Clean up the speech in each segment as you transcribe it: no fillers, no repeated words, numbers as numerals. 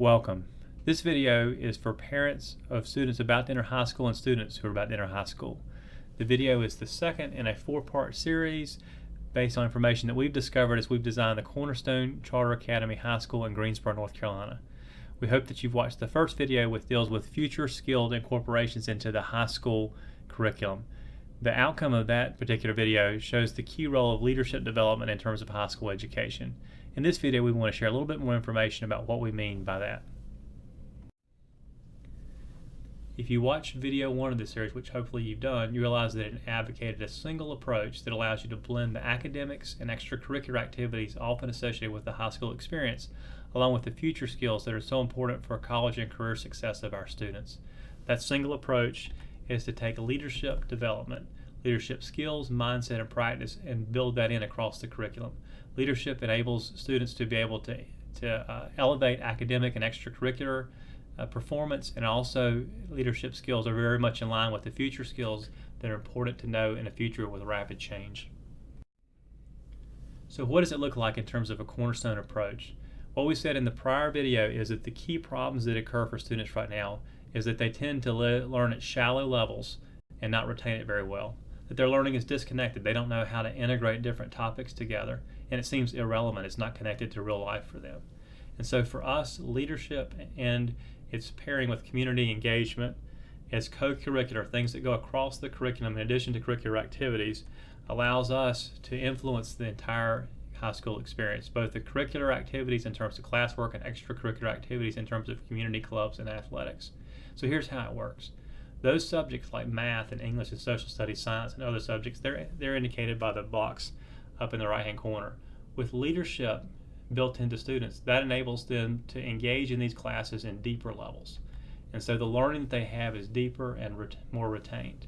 Welcome. This video is for parents of students about to enter high school and students who are about to enter high school. The video is the second in a four-part series based on information that we've discovered as we've designed the Cornerstone Charter Academy High School in Greensboro, North Carolina. We hope that you've watched the first video, which deals with future skilled incorporations into the high school curriculum. The outcome of that particular video shows the key role of leadership development in terms of high school education. In this video, we want to share a little bit more information about what we mean by that. If you watch video 1 of this series, which hopefully you've done, you realize that it advocated a single approach that allows you to blend the academics and extracurricular activities often associated with the high school experience, along with the future skills that are so important for college and career success of our students. That single approach is to take leadership development, leadership skills, mindset, and practice, and build that in across the curriculum. Leadership enables students to be able to elevate academic and extracurricular performance, and also leadership skills are very much in line with the future skills that are important to know in a future with rapid change. So what does it look like in terms of a cornerstone approach? What we said in the prior video is that the key problems that occur for students right now is that they tend to learn at shallow levels and not retain it very well. That their learning is disconnected. They don't know how to integrate different topics together, and it seems irrelevant. It's not connected to real life for them. And so for us, leadership and its pairing with community engagement as co-curricular, things that go across the curriculum in addition to curricular activities, allows us to influence the entire high school experience, both the curricular activities in terms of classwork and extracurricular activities in terms of community clubs and athletics. So here's how it works. Those subjects like math and English and social studies, science, and other subjects, they're indicated by the box up in the right-hand corner. With leadership built into students, that enables them to engage in these classes in deeper levels. And so the learning that they have is deeper and more retained.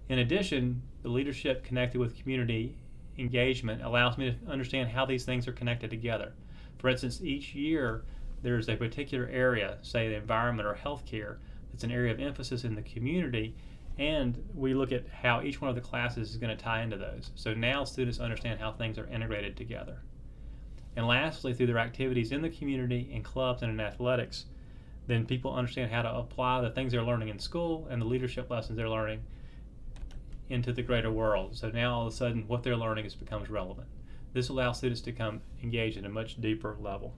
In addition, the leadership connected with community engagement allows me to understand how these things are connected together. For instance, each year there's a particular area, say the environment or healthcare, that's an area of emphasis in the community, and we look at how each one of the classes is going to tie into those. So now students understand how things are integrated together. And lastly, through their activities in the community, in clubs, and in athletics, then people understand how to apply the things they're learning in school and the leadership lessons they're learning into the greater world. So now all of a sudden what they're learning becomes relevant. This allows students to come engage at a much deeper level.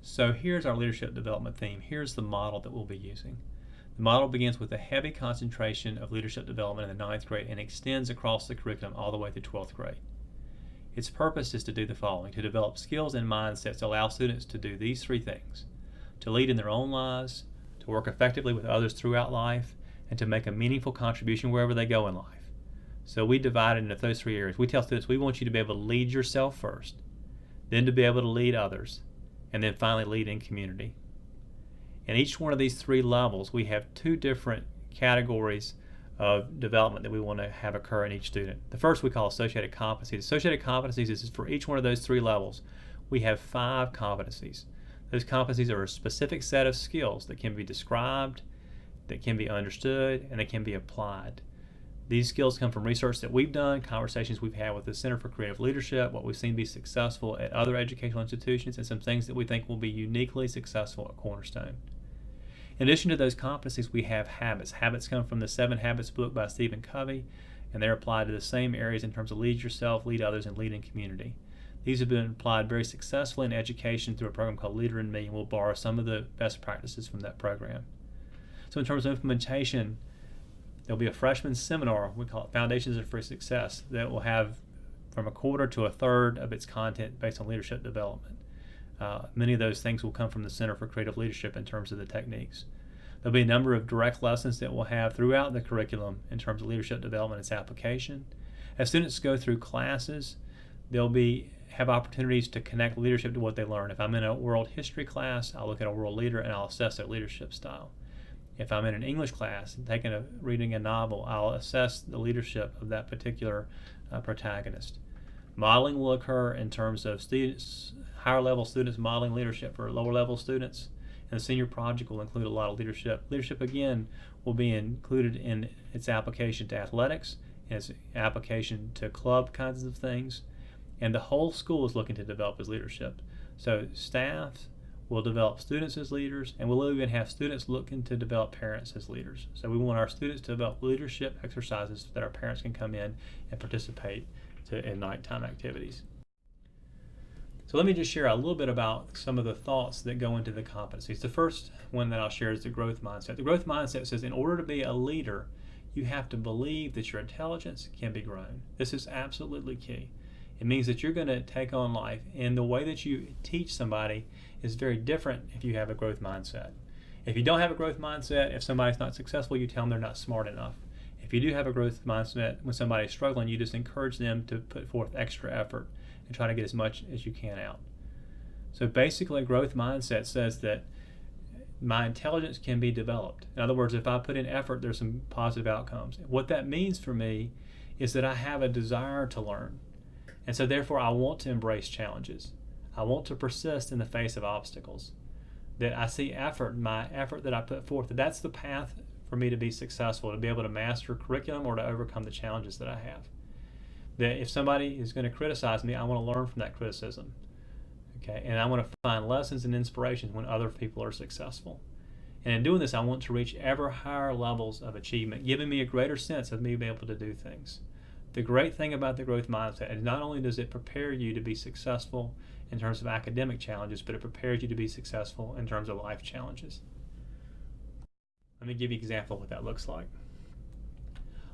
So here's our leadership development theme. Here's the model that we'll be using. The model begins with a heavy concentration of leadership development in the 9th grade and extends across the curriculum all the way to 12th grade. Its purpose is to do the following: to develop skills and mindsets to allow students to do these 3 things: to lead in their own lives, to work effectively with others throughout life, and to make a meaningful contribution wherever they go in life. So we divide it into those 3 areas. We tell students we want you to be able to lead yourself first, then to be able to lead others, and then finally lead in community. In each one of these 3 levels, we have 2 different categories of development that we want to have occur in each student. The first we call associated competencies. Associated competencies is for each one of those 3 levels. We have 5 competencies. Those competencies are a specific set of skills that can be described, that can be understood, and that can be applied. These skills come from research that we've done, conversations we've had with the Center for Creative Leadership, what we've seen be successful at other educational institutions, and some things that we think will be uniquely successful at Cornerstone. In addition to those competencies, we have habits. Habits come from the 7 Habits book by Stephen Covey, and they're applied to the same areas in terms of lead yourself, lead others, and lead in community. These have been applied very successfully in education through a program called Leader in Me, and we'll borrow some of the best practices from that program. So in terms of implementation, there'll be a freshman seminar, we call it Foundations for Success, that will have from a quarter to a third of its content based on leadership development. Many of those things will come from the Center for Creative Leadership in terms of the techniques. There'll be a number of direct lessons that we'll have throughout the curriculum in terms of leadership development and its application. As students go through classes, they'll have opportunities to connect leadership to what they learn. If I'm in a world history class, I'll look at a world leader and I'll assess their leadership style. If I'm in an English class and reading a novel, I'll assess the leadership of that particular protagonist. Modeling will occur in terms of higher level students modeling leadership for lower level students, and the senior project will include a lot of leadership. Leadership again will be included in its application to athletics, its application to club kinds of things, and the whole school is looking to develop as leadership. So staff will develop students as leaders, and we'll even have students looking to develop parents as leaders. So we want our students to develop leadership exercises that our parents can come in and participate in nighttime activities. So let me just share a little bit about some of the thoughts that go into the competencies. The first one that I'll share is the growth mindset. The growth mindset says in order to be a leader, you have to believe that your intelligence can be grown. This is absolutely key. It means that you're going to take on life, and the way that you teach somebody is very different if you have a growth mindset. If you don't have a growth mindset, if somebody's not successful, you tell them they're not smart enough. If you do have a growth mindset, when somebody's struggling, you just encourage them to put forth extra effort and try to get as much as you can out. So basically, a growth mindset says that my intelligence can be developed. In other words, if I put in effort, there's some positive outcomes. What that means for me is that I have a desire to learn. And so therefore, I want to embrace challenges. I want to persist in the face of obstacles. That I see effort, my effort that I put forth, that's the path for me to be successful, to be able to master curriculum or to overcome the challenges that I have. That if somebody is going to criticize me, I want to learn from that criticism. Okay, and I want to find lessons and inspirations when other people are successful. And in doing this, I want to reach ever higher levels of achievement, giving me a greater sense of me being able to do things. The great thing about the growth mindset is not only does it prepare you to be successful in terms of academic challenges, but it prepares you to be successful in terms of life challenges. Let me give you an example of what that looks like.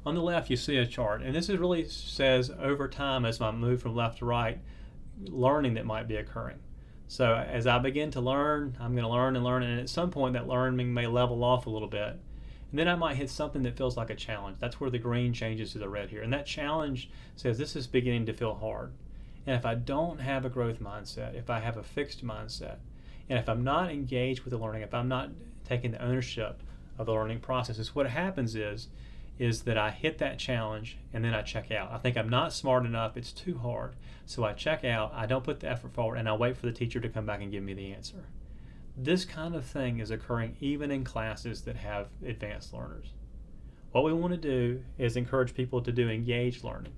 On the left, you see a chart, and this really says over time as I move from left to right, learning that might be occurring. So as I begin to learn, I'm going to learn and learn, and at some point that learning may level off a little bit. And then I might hit something that feels like a challenge. That's where the green changes to the red here. And that challenge says this is beginning to feel hard. And if I don't have a growth mindset, if I have a fixed mindset, and if I'm not engaged with the learning, if I'm not taking the ownership of the learning process, what happens is that I hit that challenge and then I check out. I think I'm not smart enough, it's too hard. So I check out, I don't put the effort forward, and I wait for the teacher to come back and give me the answer. This kind of thing is occurring even in classes that have advanced learners. What we want to do is encourage people to do engaged learning.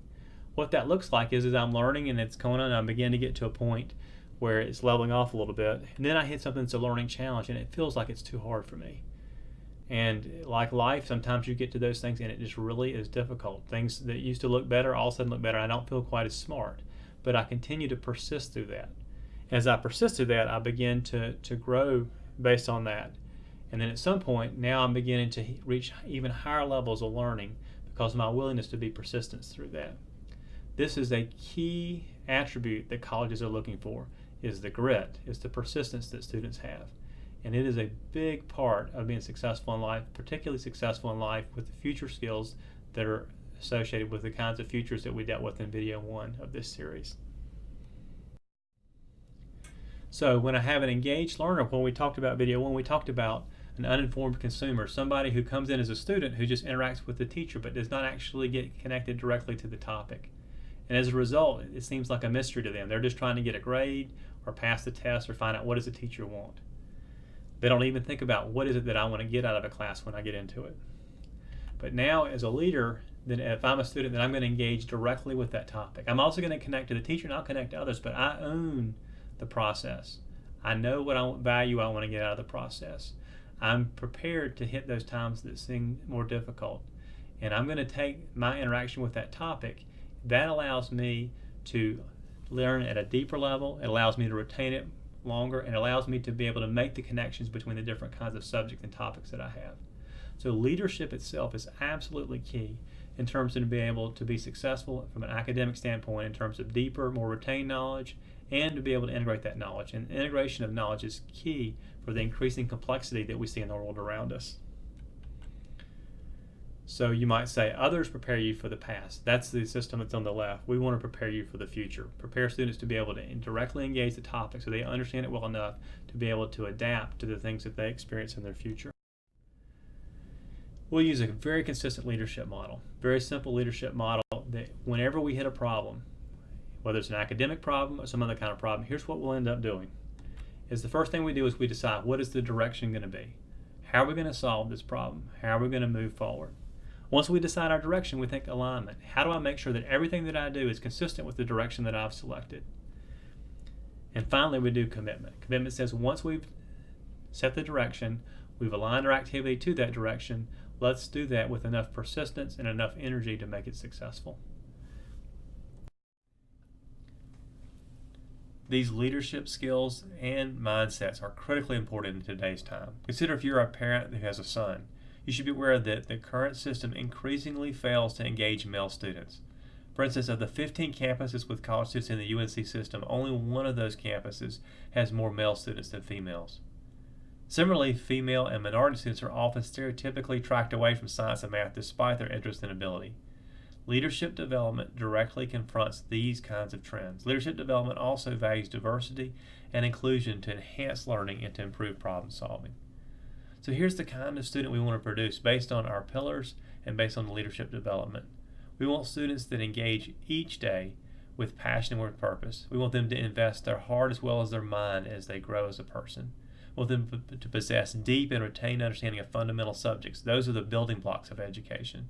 What that looks like is I'm learning and it's going on, and I begin to get to a point where it's leveling off a little bit, and then I hit something that's a learning challenge and it feels like it's too hard for me. And like life, sometimes you get to those things and it just really is difficult. Things that used to look better all of a sudden look better. I don't feel quite as smart, but I continue to persist through that. As I persist through that, I begin to grow based on that. And then at some point, now I'm beginning to reach even higher levels of learning because of my willingness to be persistent through that. This is a key attribute that colleges are looking for, is the grit, is the persistence that students have. And it is a big part of being successful in life, particularly successful in life with the future skills that are associated with the kinds of futures that we dealt with in video 1 of this series. So when I have an engaged learner, when we talked about video 1, we talked about an uninformed consumer, somebody who comes in as a student who just interacts with the teacher but does not actually get connected directly to the topic. And as a result, it seems like a mystery to them. They're just trying to get a grade or pass the test or find out what does the teacher want. They don't even think about what is it that I want to get out of a class when I get into it. But now as a leader, then if I'm a student, then I'm going to engage directly with that topic. I'm also going to connect to the teacher and I'll connect to others, but I own the process. I know what value I want to get out of the process. I'm prepared to hit those times that seem more difficult. And I'm going to take my interaction with that topic. That allows me to learn at a deeper level. It allows me to retain it longer, and allows me to be able to make the connections between the different kinds of subjects and topics that I have. So leadership itself is absolutely key in terms of being able to be successful from an academic standpoint in terms of deeper, more retained knowledge, and to be able to integrate that knowledge. And integration of knowledge is key for the increasing complexity that we see in the world around us. So you might say others prepare you for the past. That's the system that's on the left. We want to prepare you for the future. Prepare students to be able to directly engage the topic so they understand it well enough to be able to adapt to the things that they experience in their future. We'll use a very consistent leadership model, very simple leadership model that whenever we hit a problem, whether it's an academic problem or some other kind of problem, here's what we'll end up doing. Is the first thing we do is we decide what is the direction going to be. How are we going to solve this problem? How are we going to move forward? Once we decide our direction, we think alignment. How do I make sure that everything that I do is consistent with the direction that I've selected? And finally, we do commitment. Commitment says once we've set the direction, we've aligned our activity to that direction, let's do that with enough persistence and enough energy to make it successful. These leadership skills and mindsets are critically important in today's time. Consider if you're a parent who has a son. You should be aware that the current system increasingly fails to engage male students. For instance, of the 15 campuses with college students in the UNC system, only one of those campuses has more male students than females. Similarly, female and minority students are often stereotypically tracked away from science and math despite their interest and ability. Leadership development directly confronts these kinds of trends. Leadership development also values diversity and inclusion to enhance learning and to improve problem solving. So here's the kind of student we want to produce based on our pillars and based on the leadership development. We want students that engage each day with passion and with purpose. We want them to invest their heart as well as their mind as they grow as a person. We want them to possess deep and retained understanding of fundamental subjects. Those are the building blocks of education.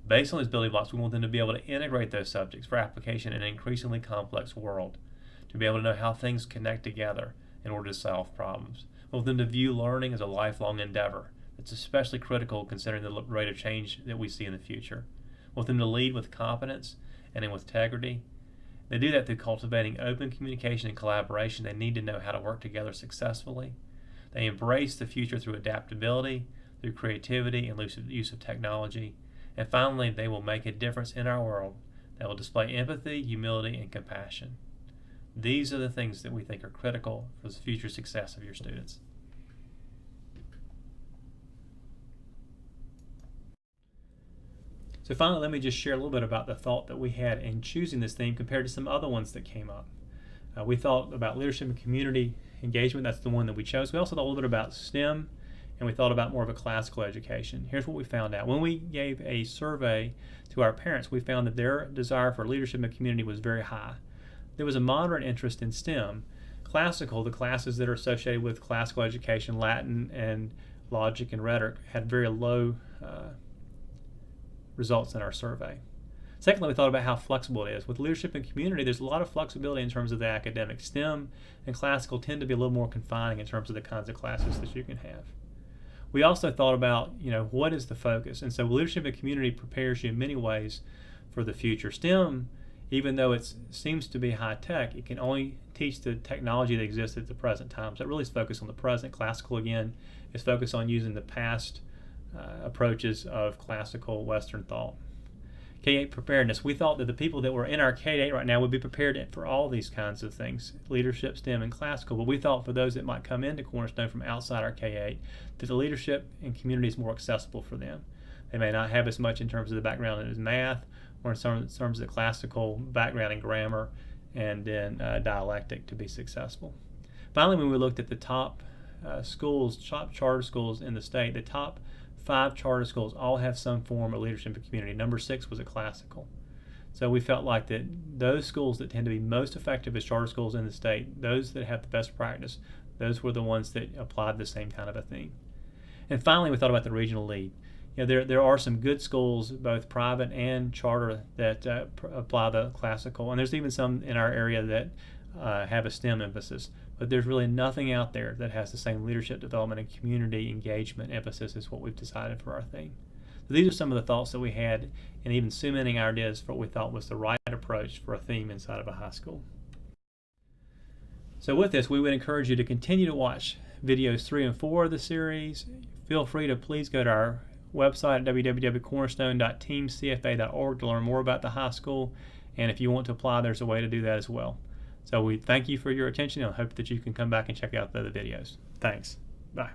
Based on these building blocks, we want them to be able to integrate those subjects for application in an increasingly complex world, to be able to know how things connect together in order to solve problems. We want them to view learning as a lifelong endeavor. That's especially critical considering the rate of change that we see in the future. We want them to lead with competence and with integrity. They do that through cultivating open communication and collaboration. They need to know how to work together successfully. They embrace the future through adaptability, through creativity and use of technology. And finally, they will make a difference in our world that will display empathy, humility, and compassion. These are the things that we think are critical for the future success of your students. So finally, let me just share a little bit about the thought that we had in choosing this theme compared to some other ones that came up. We thought about leadership and community engagement. That's the one that we chose. We also thought a little bit about STEM, and we thought about more of a classical education. Here's what we found out. When we gave a survey to our parents, we found that their desire for leadership and community was very high. There was a moderate interest in STEM. Classical, the classes that are associated with classical education, Latin and logic and rhetoric, had very low results in our survey. Secondly, we thought about how flexible it is. With leadership and community, there's a lot of flexibility in terms of the academic. STEM and classical tend to be a little more confining in terms of the kinds of classes that you can have. We also thought about, what is the focus? And so leadership and community prepares you in many ways for the future. STEM, even though it seems to be high tech, it can only teach the technology that exists at the present time. So it really is focused on the present. Classical, again, is focused on using the past approaches of classical Western thought. K-8 preparedness. We thought that the people that were in our K-8 right now would be prepared for all these kinds of things, leadership, STEM, and classical. But we thought for those that might come into Cornerstone from outside our K-8, that the leadership and community is more accessible for them. They may not have as much in terms of the background as math, or in terms of the classical background in grammar, and then dialectic to be successful. Finally, when we looked at the top schools, top charter schools in the state, the top 5 charter schools all have some form of leadership and community. Number 6 was a classical. So we felt like that those schools that tend to be most effective as charter schools in the state, those that have the best practice, those were the ones that applied the same kind of a theme. And finally, we thought about the regional lead. There are some good schools, both private and charter, that apply the classical, and there's even some in our area that have a STEM emphasis. But there's really nothing out there that has the same leadership development and community engagement emphasis as what we've decided for our theme. So these are some of the thoughts that we had, and even cementing our ideas for what we thought was the right approach for a theme inside of a high school. So with this, we would encourage you to continue to watch videos 3 and 4 of the series. Feel free to please go to our website at www.cornerstone.teamcfa.org to learn more about the high school, and if you want to apply, there's a way to do that as well. So we thank you for your attention, and I hope that you can come back and check out the other videos. Thanks. Bye.